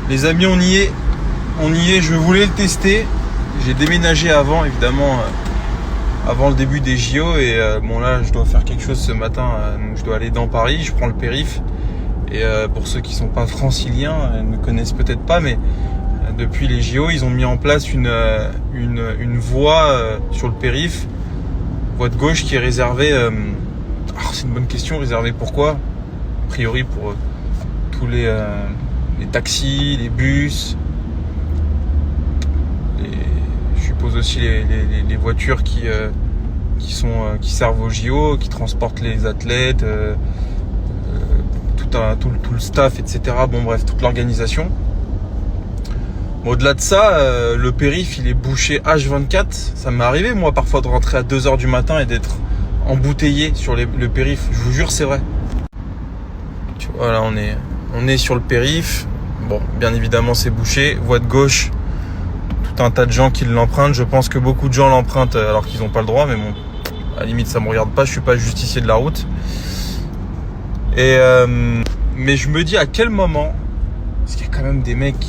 Les amis, on y est. Je voulais le tester. J'ai déménagé avant, évidemment, avant le début des JO. Et bon, là, je dois faire quelque chose ce matin. Donc je dois aller dans Paris. Je prends le périph'. Et pour ceux qui sont pas franciliens, ne connaissent peut-être pas, mais depuis les JO, ils ont mis en place une voie sur le périph', voie de gauche qui est réservée. C'est une bonne question. Réservée pourquoi ? A priori pour tous les taxis, les bus, je suppose aussi les voitures qui servent aux JO, qui transportent les athlètes, tout le staff, etc. Bon bref, toute l'organisation. Bon, au-delà de ça, le périph' il est bouché H24. Ça m'est arrivé moi parfois de rentrer à 2h du matin et d'être embouteillé sur le périph'. Je vous jure, c'est vrai. Tu vois, là on est sur le périph'. Bon, bien évidemment c'est bouché. Voie de gauche, tout un tas de gens qui l'empruntent. Je pense que beaucoup de gens l'empruntent alors qu'ils n'ont pas le droit, mais bon, à la limite ça me regarde pas. Je suis pas le justicier de la route. Et mais je me dis à quel moment, parce qu'il y a quand même des mecs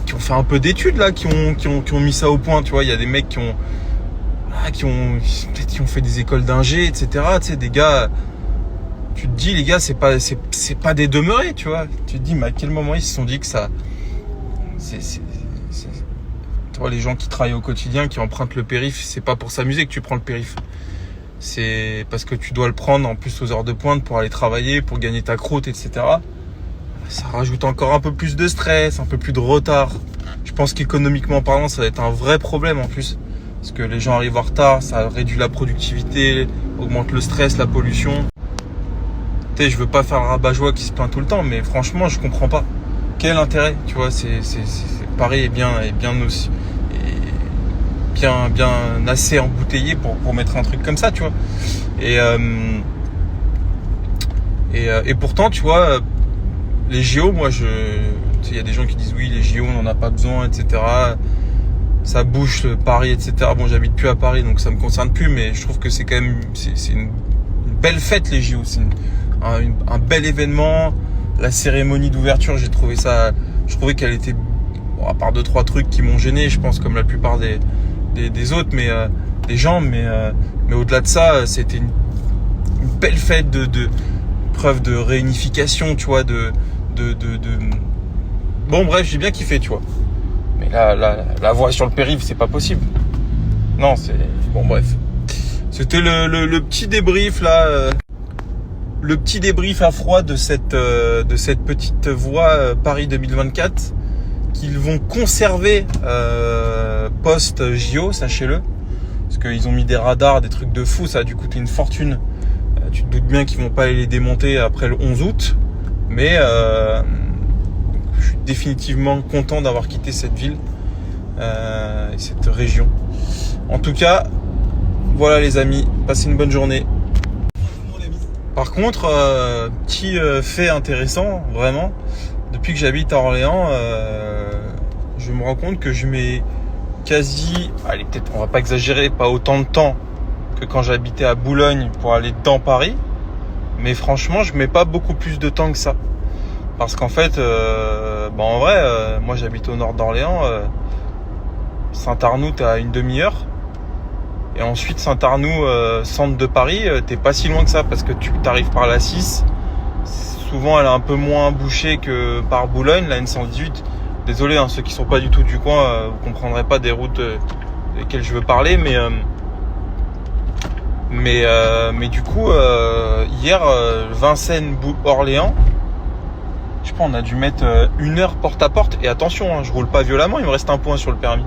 qui ont fait un peu d'études là, qui ont mis ça au point. Tu vois, il y a des mecs qui ont fait des écoles d'ingé, etc. Tu sais, des gars. Tu te dis, les gars, c'est pas des demeurés, tu vois. Tu te dis, mais à quel moment ils se sont dit que ça... Tu vois, les gens qui travaillent au quotidien, qui empruntent le périph', c'est pas pour s'amuser que tu prends le périph'. C'est parce que tu dois le prendre en plus aux heures de pointe pour aller travailler, pour gagner ta croûte, etc. Ça rajoute encore un peu plus de stress, un peu plus de retard. Je pense qu'économiquement parlant, ça va être un vrai problème en plus. Parce que les gens arrivent en retard, ça réduit la productivité, augmente le stress, la pollution. Tu sais, je veux pas faire le rabat-joie qui se plaint tout le temps, mais franchement, je comprends pas. Quel intérêt, tu vois, Paris est bien aussi, bien assez embouteillé pour mettre un truc comme ça, tu vois. Et pourtant, tu vois, les JO, moi, il y a des gens qui disent oui, les JO, on n'en a pas besoin, etc. Ça bouche Paris, etc. Bon, j'habite plus à Paris, donc ça me concerne plus, mais je trouve que c'est quand même, c'est une belle fête, les JO. C'est un bel événement. La cérémonie d'ouverture, je trouvais qu'elle était, bon, à part 2-3 trucs qui m'ont gêné, je pense, comme la plupart des autres, mais des gens, mais au-delà de ça, c'était une belle fête de preuve de réunification, tu vois, bon bref, j'ai bien kiffé, tu vois. Mais là, la voie sur le périph', c'est pas possible. Non, bon bref. C'était le petit débrief là. Le petit débrief à froid de cette petite voie Paris 2024 qu'ils vont conserver post-JO, sachez-le. Parce qu'ils ont mis des radars, des trucs de fou, ça a dû coûter une fortune. Tu te doutes bien qu'ils vont pas aller les démonter après le 11 août. Mais je suis définitivement content d'avoir quitté cette ville et cette région. En tout cas, voilà les amis, passez une bonne journée. Par contre, petit fait intéressant, vraiment, depuis que j'habite à Orléans, je me rends compte que je mets allez, peut-être, on va pas exagérer, pas autant de temps que quand j'habitais à Boulogne pour aller dans Paris, mais franchement, je mets pas beaucoup plus de temps que ça. Parce qu'en fait, en vrai, moi j'habite au nord d'Orléans, Saint-Arnoult à une demi-heure. Et ensuite, Saint-Arnoult, centre de Paris, t'es pas si loin que ça parce que tu t'arrives par la 6. Souvent, elle est un peu moins bouchée que par Boulogne, la N118. Désolé, ceux qui sont pas du tout du coin, vous comprendrez pas des routes desquelles je veux parler, mais du coup, hier, Vincennes-Orléans, je sais pas, on a dû mettre 1 heure porte à porte. Et attention, je roule pas violemment, il me reste un point sur le permis.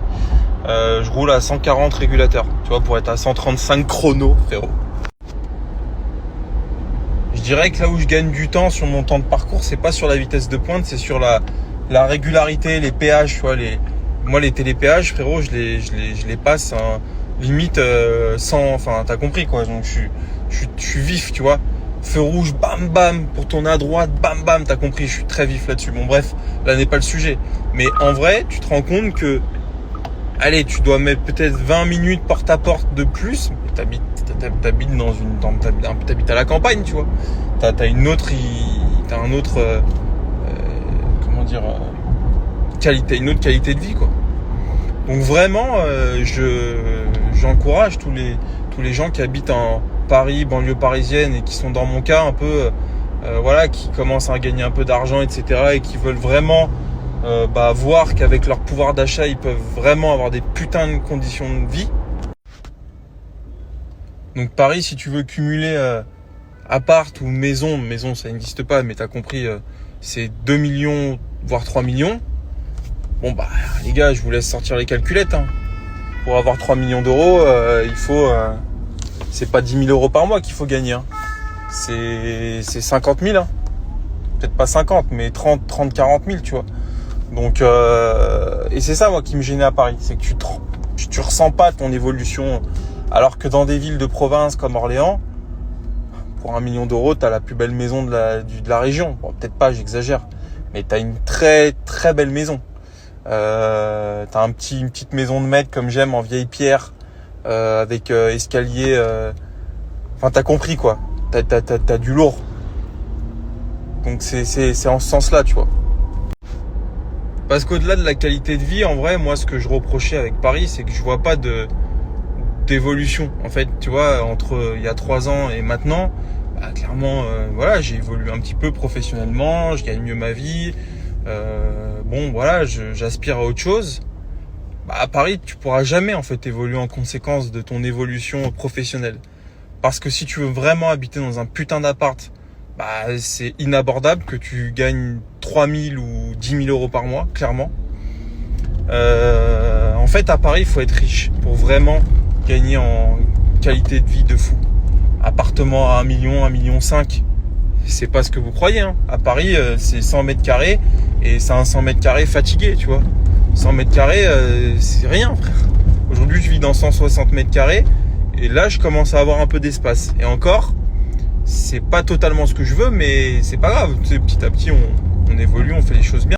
Je roule à 140 régulateur, tu vois, pour être à 135 chrono, frérot. Je dirais que là où je gagne du temps sur mon temps de parcours, c'est pas sur la vitesse de pointe, c'est sur la régularité, les péages, tu vois. Moi, les télépéages, frérot, je les passe limite sans... Enfin, t'as compris, quoi. Donc, je suis vif, tu vois. Feu rouge, bam, bam, pour tourner à droite, bam, bam, t'as compris, je suis très vif là-dessus. Bon, bref, là n'est pas le sujet. Mais en vrai, tu te rends compte que allez, tu dois mettre peut-être 20 minutes porte à porte de plus, mais t'habites à la campagne, tu vois. T'as un autre, comment dire, une autre qualité de vie, quoi. Donc vraiment, j'encourage tous les gens qui habitent en Paris, banlieue parisienne, et qui sont dans mon cas un peu, voilà, qui commencent à gagner un peu d'argent, etc., et qui veulent vraiment voir qu'avec leur pouvoir d'achat, ils peuvent vraiment avoir des putains de conditions de vie. Donc Paris, si tu veux cumuler appart ou maison ça n'existe pas, mais t'as compris, c'est 2 millions, voire 3 millions. Bon bah les gars, je vous laisse sortir les calculettes. Hein. Pour avoir 3 millions d'euros, il faut... c'est pas 10 000 euros par mois qu'il faut gagner. Hein. C'est 50 000. Hein. Peut-être pas 50, mais 30, 40 000, tu vois. Donc, et c'est ça, moi, qui me gênait à Paris. C'est que tu ressens pas ton évolution. Alors que dans des villes de province comme Orléans, pour 1 million d'euros, t'as la plus belle maison de la région. Bon, peut-être pas, j'exagère. Mais t'as une très, très belle maison. T'as une petite maison de maître comme j'aime en vieille pierre, avec escalier. Enfin, t'as compris, quoi. T'as du lourd. Donc c'est en ce sens-là, tu vois. Parce qu'au-delà de la qualité de vie, en vrai, moi, ce que je reprochais avec Paris, c'est que je vois pas d'évolution. En fait, tu vois, entre il y a 3 ans et maintenant, clairement, voilà, j'ai évolué un petit peu professionnellement, je gagne mieux ma vie. Bon, voilà, j'aspire à autre chose. À Paris, tu pourras jamais, en fait, évoluer en conséquence de ton évolution professionnelle. Parce que si tu veux vraiment habiter dans un putain d'appart, c'est inabordable que tu gagnes 3 000 ou 10 000 euros par mois, clairement. En fait, à Paris, il faut être riche pour vraiment gagner en qualité de vie de fou. Appartement à 1 million, 1,5 million, c'est pas ce que vous croyez. Hein. À Paris, c'est 100 mètres carrés et c'est un 100 mètres carrés fatigué, tu vois. 100 mètres carrés, c'est rien, frère. Aujourd'hui, je vis dans 160 mètres carrés et là, je commence à avoir un peu d'espace. Et encore, c'est pas totalement ce que je veux, mais c'est pas grave. Tu sais, petit à petit, on évolue, on fait les choses bien.